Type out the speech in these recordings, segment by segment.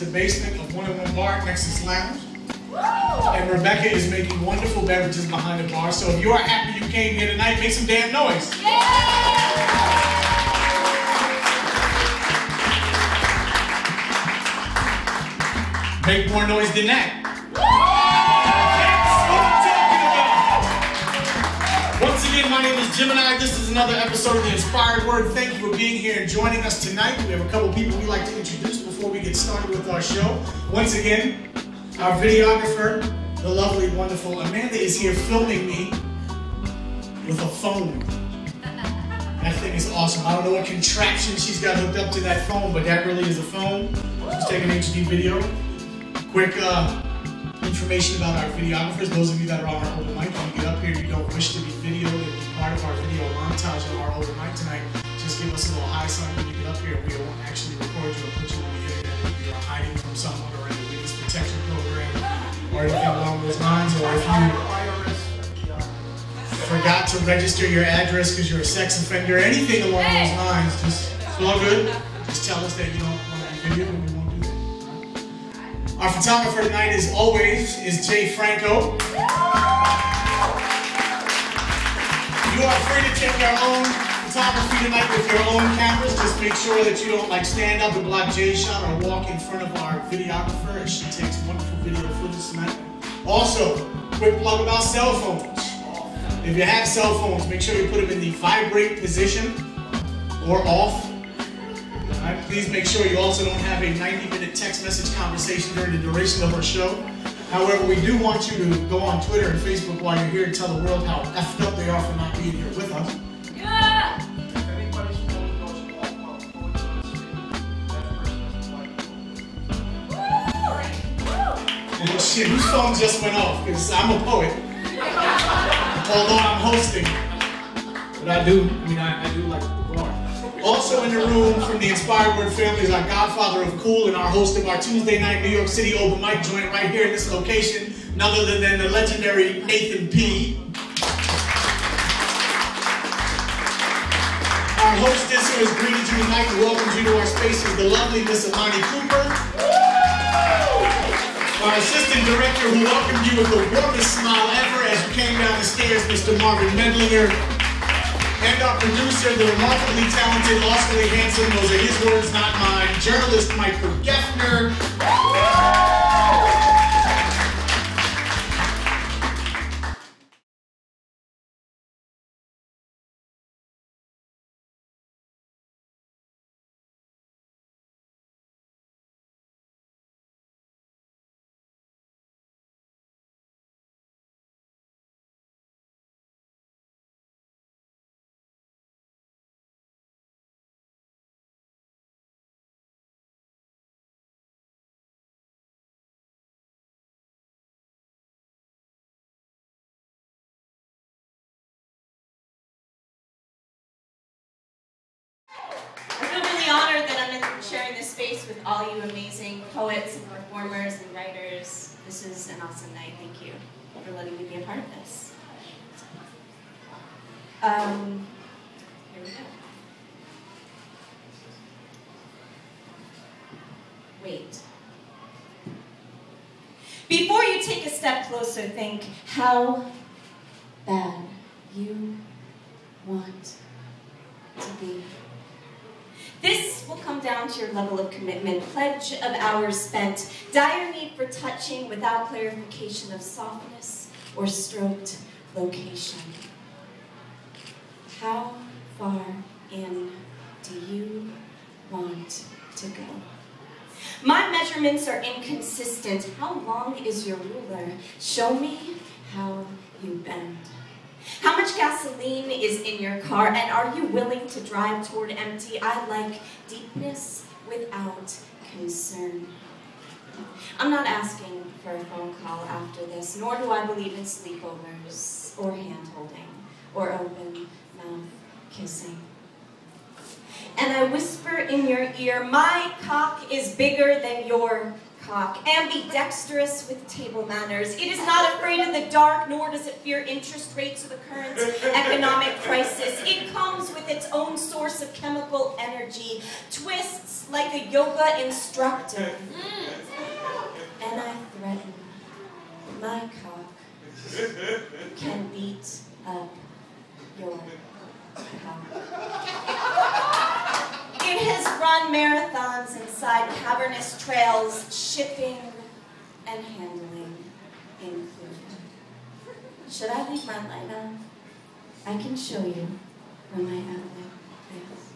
the basement of 101 Bar, Nexus Lounge. And Rebecca is making wonderful beverages behind the bar. So if you are happy you came here tonight, make some damn noise. Make more noise than that. Once again, my name is Gemineye. This is another episode of The Inspired Word. Thank you for being here and joining us tonight. We have a couple people we'd like to introduce before we get started with our show. Once again, our videographer, the lovely, wonderful Amanda, is here filming me with a phone. That thing is awesome. I don't know what contraption she's got hooked up to that phone, but that really is a phone. She's taking HD video. Quick information about our videographers. Those of you that are on our open mic, when you get up here and you don't wish to be videoed and be part of our video montage of our open mic tonight, just give us a little high sign when you get up here. We won't actually record you or put you on the internet if you're hiding from someone or in the witness protection program or anything along those lines, or if you forgot to register your address because you're a sex offender, anything along those lines, just, it's all good. Just tell us that you don't want to be videoed and we won't do that. Our photographer tonight, as always, is Jay Franco. You are free to take your own photography tonight with your own cameras. Just make sure that you don't stand up and block Jay's shot or walk in front of our videographer. She takes wonderful video footage tonight. Also, quick plug about cell phones. If you have cell phones, make sure you put them in the vibrate position or off. Right, please make sure you also don't have a 90-minute text message conversation during the duration of our show. However, we do want you to go on Twitter and Facebook while you're here and tell the world how effed up they are for not being here with us. Yeah! If anybody's phone goes off, and shit, whose phone just went off? Because I'm a poet. Although I'm hosting. But I do like the bar. Also in the room from the Inspired Word family is our godfather of cool and our host of our Tuesday night New York City open mic joint right here in this location, none other than the legendary Nathan P. Our hostess who has greeted you tonight and welcomes you to our space is the lovely Miss Amani Cooper. Our assistant director who welcomed you with the warmest smile ever as you came down the stairs, Mr. Marvin Medlinger. And our producer, the remarkably talented, awesomely handsome, those are his words, not mine, journalist Michael Geffner. I feel really honored that I'm sharing this space with all you amazing poets and performers and writers. This is an awesome night. Thank you for letting me be a part of this. Here we go. Wait. Before you take a step closer, think how bad you want to be. This will come down to your level of commitment, pledge of hours spent, dire need for touching without clarification of softness or stroked location. How far in do you want to go? My measurements are inconsistent. How long is your ruler? Show me how you bend. How much gasoline is in your car, and are you willing to drive toward empty? I like deepness without concern. I'm not asking for a phone call after this, nor do I believe in sleepovers, or hand-holding, or open mouth kissing. And I whisper in your ear, my cock is bigger than your cock, ambidextrous with table manners. It is not afraid of the dark, nor does it fear interest rates or the current economic crisis. It comes with its own source of chemical energy, twists like a yoga instructor. And I threaten, my cock can beat up your cock. It has run marathons inside cavernous trails, shipping and handling included. Should I leave my light on? I can show you where my outlet is.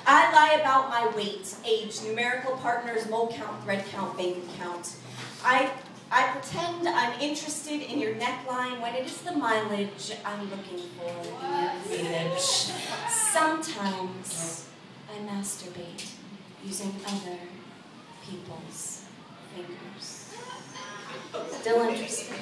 I lie about my weight, age, numerical partners, mole count, thread count, bank account. I pretend I'm interested in your neckline when it is the mileage I'm looking for in your cleavage. Sometimes I masturbate using other people's fingers. Still interested?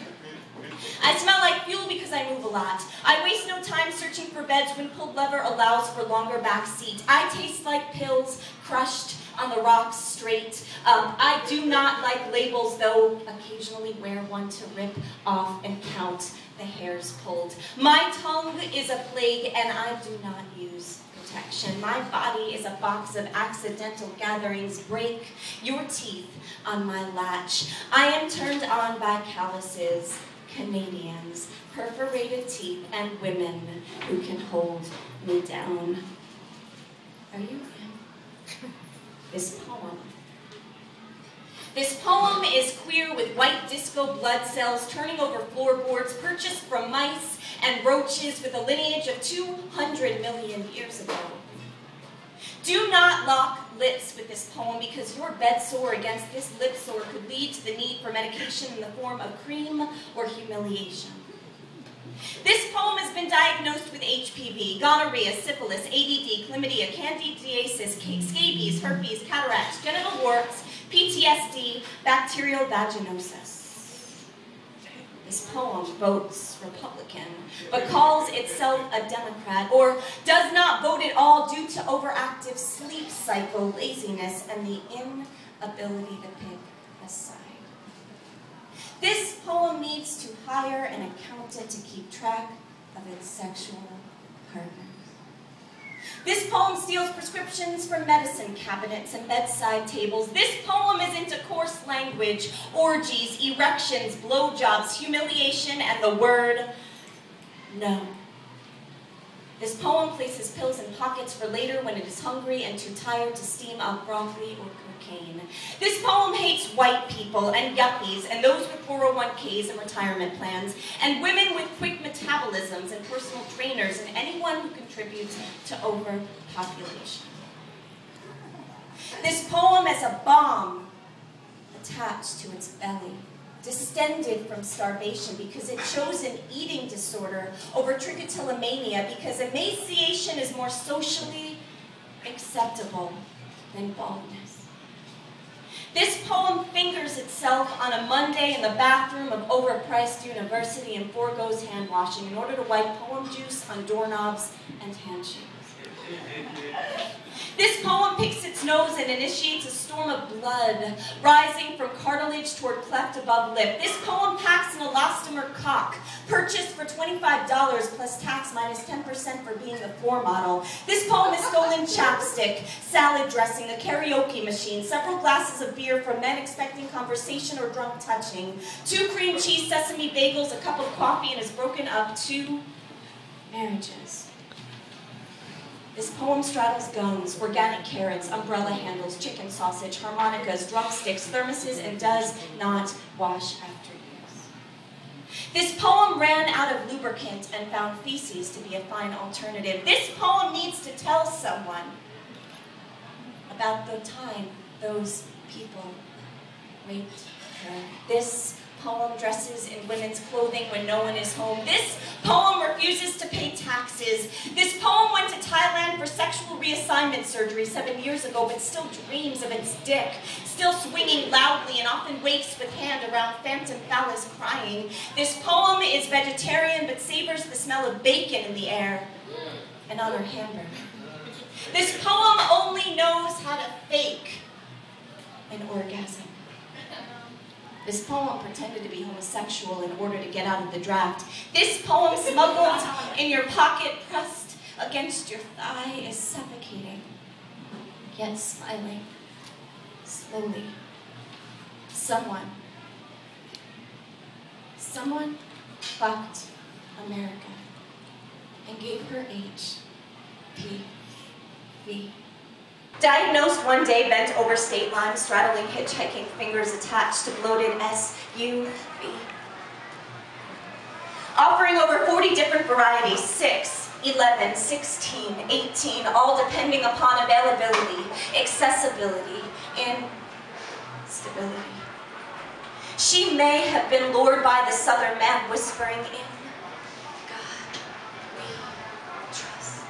I smell like fuel because I move a lot. I waste no time searching for beds when pulled lever allows for longer back seat. I taste like pills crushed on the rocks straight. I do not like labels, though occasionally wear one to rip off and count the hairs pulled. My tongue is a plague and I do not use protection. My body is a box of accidental gatherings. Break your teeth on my latch. I am turned on by calluses, Canadians, perforated teeth, and women who can hold me down. Are you in? This poem. This poem is queer with white disco blood cells turning over floorboards purchased from mice and roaches with a lineage of 200 million years ago. Do not lock lips with this poem because your bed sore against this lip sore could lead to the need for medication in the form of cream or humiliation. This poem has been diagnosed with HPV, gonorrhea, syphilis, ADD, chlamydia, candidiasis, scabies, herpes, cataracts, genital warts, PTSD, bacterial vaginosis. This poem votes Republican, but calls itself a Democrat, or does not vote at all due to overactive sleep cycle, laziness, and the inability to pick a side. This poem needs to hire an accountant to keep track of its sexual partners. This poem steals prescriptions from medicine cabinets and bedside tables. This poem is into coarse language, orgies, erections, blowjobs, humiliation, and the word no. This poem places pills in pockets for later when it is hungry and too tired to steam up broccoli or cocaine. This poem hates white people and yuppies and those with 401ks and retirement plans and women with quick metabolisms and personal trainers and anyone who contributes to overpopulation. This poem is a bomb attached to its belly, distended from starvation because it chose an eating disorder over trichotillomania because emaciation is more socially acceptable than baldness. This poem fingers itself on a Monday in the bathroom of overpriced university and forgoes hand washing in order to wipe poem juice on doorknobs and handshakes. This poem picks its nose and initiates a storm of blood rising from cartilage toward cleft above lip. This poem packs an elastomer cock, purchased for $25 plus tax minus 10% for being the floor model. This poem is stolen chapstick, salad dressing, a karaoke machine, several glasses of beer from men expecting conversation or drunk touching, 2 cream cheese sesame bagels, a cup of coffee, and has broken up 2 marriages. This poem straddles guns, organic carrots, umbrella handles, chicken sausage, harmonicas, drumsticks, thermoses, and does not wash after use. This poem ran out of lubricant and found feces to be a fine alternative. This poem needs to tell someone about the time those people raped her. This poem dresses in women's clothing when no one is home. This poem refuses to pay taxes. This poem went to Thailand for sexual reassignment surgery 7 years ago, but still dreams of its dick, still swinging loudly and often wakes with hand around phantom phallus crying. This poem is vegetarian, but savors the smell of bacon in the air and on her hamburger. This poem only knows how to fake an orgasm. This poem pretended to be homosexual in order to get out of the draft. This poem smuggled in your pocket, pressed against your thigh, is suffocating, yet smiling, slowly. Someone fucked America and gave her HPV. Diagnosed one day, bent over state line, straddling hitchhiking fingers attached to bloated SUV. Offering over 40 different varieties, 6, 11, 16, 18, all depending upon availability, accessibility, and stability. She may have been lured by the southern man whispering, "In God we trust."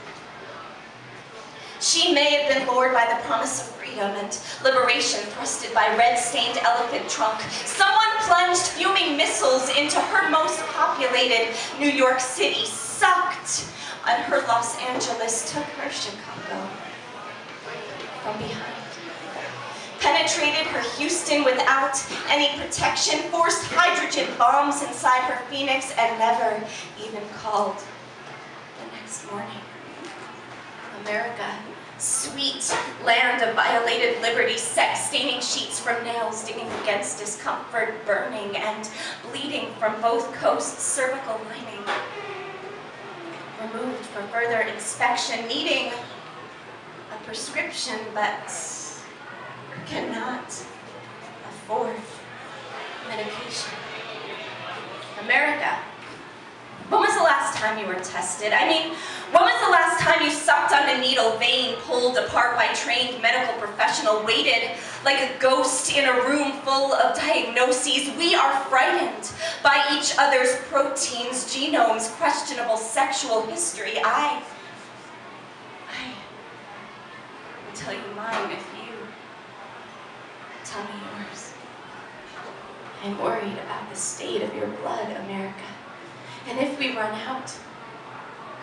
She may have been lured by the promise of freedom and liberation thrusted by red-stained elephant trunk. Someone plunged fuming missiles into her most populated New York City, sucked on her Los Angeles, took her Chicago from behind. Penetrated her Houston without any protection, forced hydrogen bombs inside her Phoenix, and never even called the next morning. America, sweet land of violated liberty, sex-staining sheets from nails digging against discomfort, burning and bleeding from both coasts, cervical lining removed for further inspection, needing a prescription, but cannot afford medication. America, when was the last time you were tested? I mean, when was the last time you sucked on a needle, vein pulled apart by trained medical professional, waited like a ghost in a room full of diagnoses? We are frightened by each other's proteins, genomes, questionable sexual history. I will tell you mine if you tell me yours. I'm worried about the state of your blood, America. And if we run out,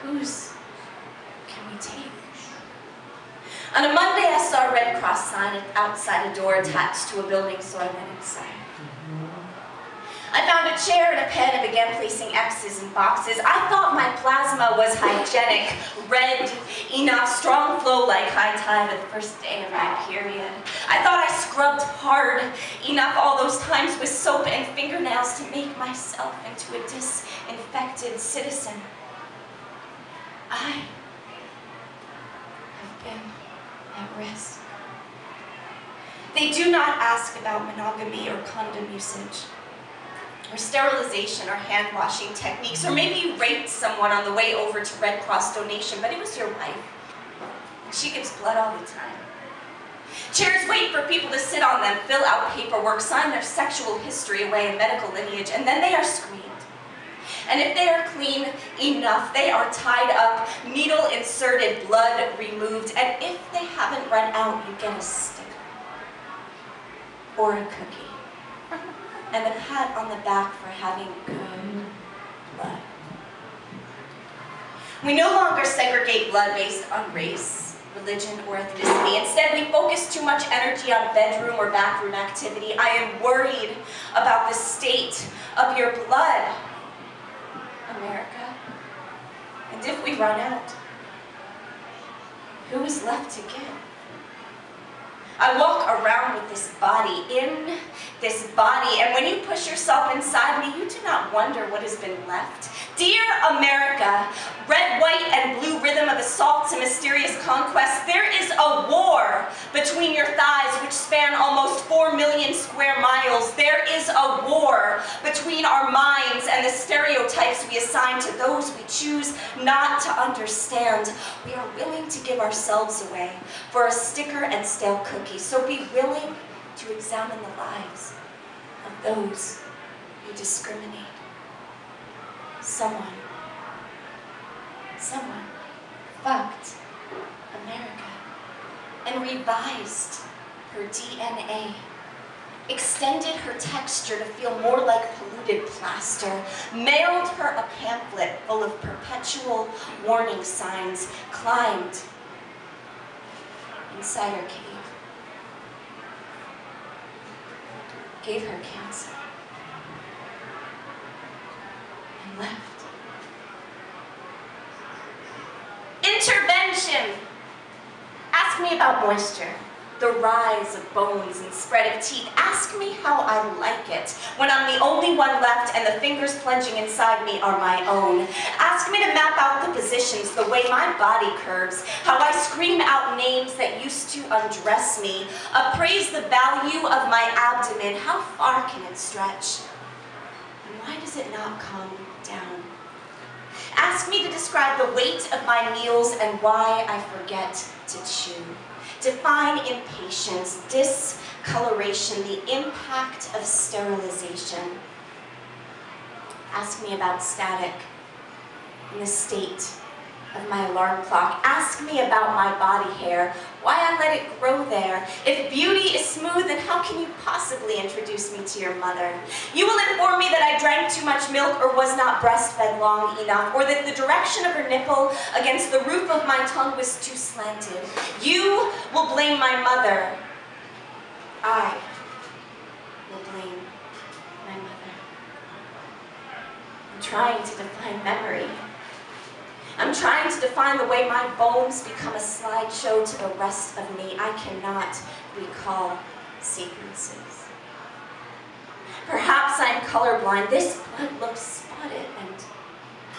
whose can we take? On a Monday, I saw a Red Cross sign outside a door attached to a building, so I went inside. I found a chair and a pen and began placing X's in boxes. I thought my plasma was hygienic, red, enough, strong flow like high tide of the first day of my period. I thought I scrubbed hard enough all those times with soap and fingernails to make myself into a disinfected citizen. I have been at risk. They do not ask about monogamy or condom usage, or sterilization, or hand-washing techniques, or maybe you raped someone on the way over to Red Cross donation, but it was your wife. She gives blood all the time. Chairs wait for people to sit on them, fill out paperwork, sign their sexual history away and medical lineage, and then they are screened. And if they are clean enough, they are tied up, needle inserted, blood removed, and if they haven't run out, you get a sticker or a cookie. And a pat on the back for having good blood. We no longer segregate blood based on race, religion, or ethnicity. Instead, we focus too much energy on bedroom or bathroom activity. I am worried about the state of your blood, America. And if we run out, who is left to give? I walk around with this body, in this body, and when you push yourself inside me, you do not wonder what has been left. Dear America, red, white, and blue rhythm of assaults and mysterious conquests, there is a war between your thighs which span almost 4 million square miles. There is a war between our minds and the stereotypes we assign to those we choose not to understand. We are willing to give ourselves away for a sticker and stale cookie, so be willing to examine the lives of those who discriminate. Someone fucked America and revised her DNA, extended her texture to feel more like polluted plaster, mailed her a pamphlet full of perpetual warning signs, climbed inside her cave, gave her cancer. left. Intervention! Ask me about moisture, the rise of bones and spread of teeth. Ask me how I like it when I'm the only one left and the fingers plunging inside me are my own. Ask me to map out the positions, the way my body curves, how I scream out names that used to undress me. Appraise the value of my abdomen. How far can it stretch? And why does it not come down? Ask me to describe the weight of my meals and why I forget to chew. Define impatience, discoloration, the impact of sterilization. Ask me about static and the state of my alarm clock. Ask me about my body hair, why I let it grow there. If beauty is smooth, then how can you possibly introduce me to your mother? You will inform me that I drank too much milk or was not breastfed long enough, or that the direction of her nipple against the roof of my tongue was too slanted. You will blame my mother. I will blame my mother. I'm trying to define memory. I'm trying to define the way my bones become a slideshow to the rest of me. I cannot recall sequences. Perhaps I'm colorblind. This blood looks spotted and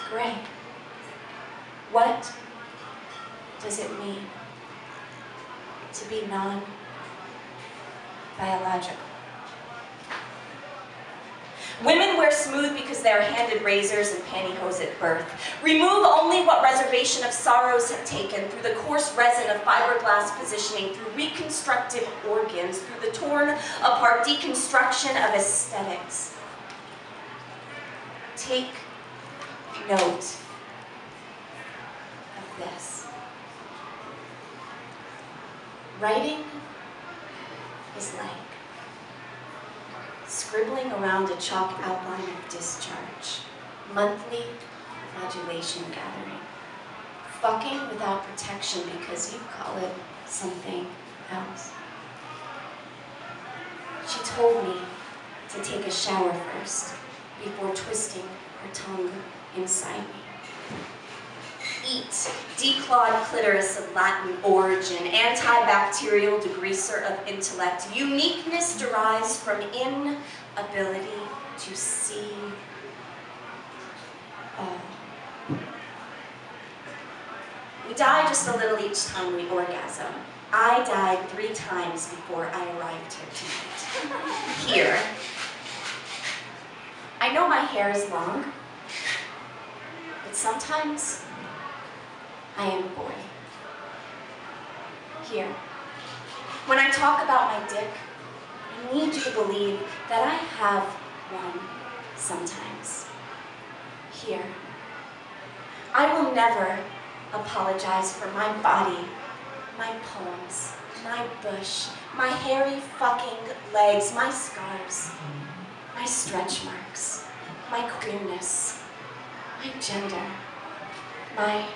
gray. What does it mean to be non-biological? Women wear smooth because they are handed razors and pantyhose at birth. Remove only what reservation of sorrows have taken through the coarse resin of fiberglass positioning, through reconstructive organs, through the torn apart deconstruction of aesthetics. Take note of this. Writing is like scribbling around a chalk outline of discharge, monthly flagellation gathering, fucking without protection because you call it something else. She told me to take a shower first before twisting her tongue inside me. Eat, declawed clitoris of Latin origin, antibacterial degreaser of intellect. Uniqueness derives from inability to see all. We die just a little each time we orgasm. I died 3 times before I arrived here tonight. Here. I know my hair is long, but sometimes I am a boy. Here. When I talk about my dick, I need you to believe that I have one sometimes. Here. I will never apologize for my body, my poems, my bush, my hairy fucking legs, my scars, my stretch marks, my queerness, my gender, my.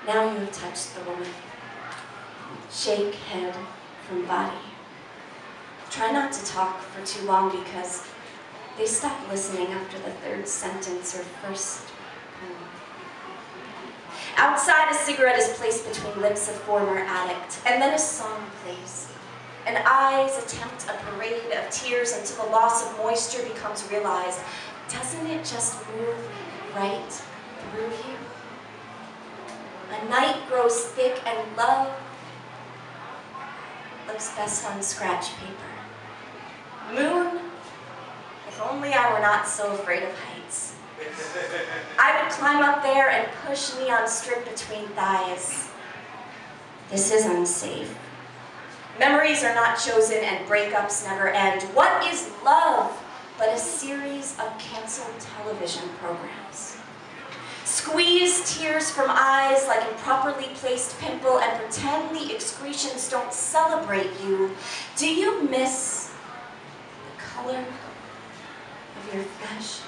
Now you have touched the woman. Shake head from body. Try not to talk for too long because they stop listening after the 3rd sentence or first poem. Outside, a cigarette is placed between lips of former addict, and then a song plays. And eyes attempt a parade of tears until the loss of moisture becomes realized. Doesn't it just move right through you? A night grows thick and love looks best on scratch paper. Moon, if only I were not so afraid of heights. I would climb up there and push neon strip between thighs. This is unsafe. Memories are not chosen and breakups never end. What is love but a series of canceled television programs? Squeeze tears from eyes like improperly placed pimple and pretend the excretions don't celebrate you. Do you miss the color of your flesh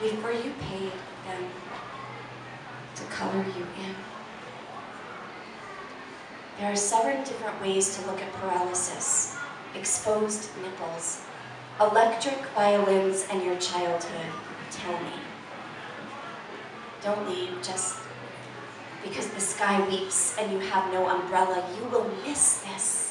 before you paid them to color you in? There are 7 different ways to look at paralysis. Exposed nipples, electric violins, and your childhood. Tell me. Don't leave just because the sky weeps and you have no umbrella. You will miss this.